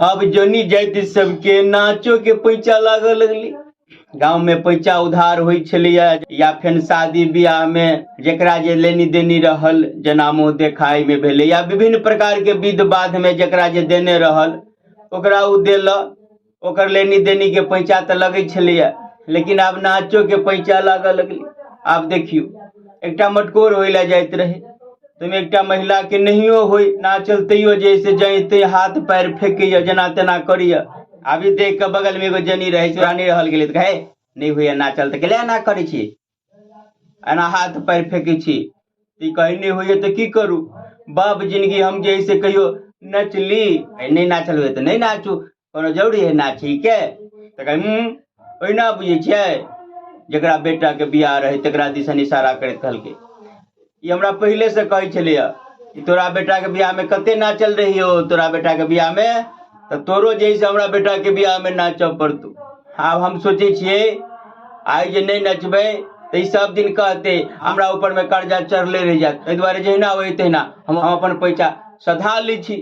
अब जनी जाति सबके नाचो के पैंचा लागल लगली। गांव में पैंचा उधार होइ छलिया या फिर शादी ब्याह में जेकरा जे लेनी देनी रहल, जनामो देखाई में भेले या विभिन्न प्रकार के विध बाध में जेकरा जे देने रहल ओकरा उ देलक, ओकर लेनी देनी के पैंचा तो लगे छलिया। लेकिन अब नाचो के पैंचा लागल लगली। आप देखियो एकटा मटकोर होइला जाइत रहे, तुम एकटा महिला के नहियो होई नाचल तैयो जैसे जैते हाथ पैर फेंकिया जना तना करिया। अभी देख के बगल में एगो जनी रहे रानी रहल गेले तो कहे नहीं हुई नाचल तो केले ना करे छी, एना हाथ पैर फेंके छी ती कहे नहीं हुई तो की करू। बाप जिंदगी हम जैसे कहियो नचली नहीं नाचल हुए तो नहीं नाचू, कोनो जरूरी है नाची के तो कहे ओहिना बुझे छे। जकरा बेटा के बियाह रहे तकरा दिसन इशारा करत कहलके ये हमरा पहले से कहे छलिया कि तोरा बेटा के बियाह में कते नाचल रही हो, तोरा बेटा के बियाह में तो तोरो जैसे हमरा बेटा के बियाह में नाचब पड़तू। अब हम सोचे छिए आई जे नहीं नचबे तो ई सब दिन कहते हमरा ऊपर में कर्जा चढ़ले रह जात, एहि दुआरे जहिना होई तहिना हम अपन पैसा सधा ली छी।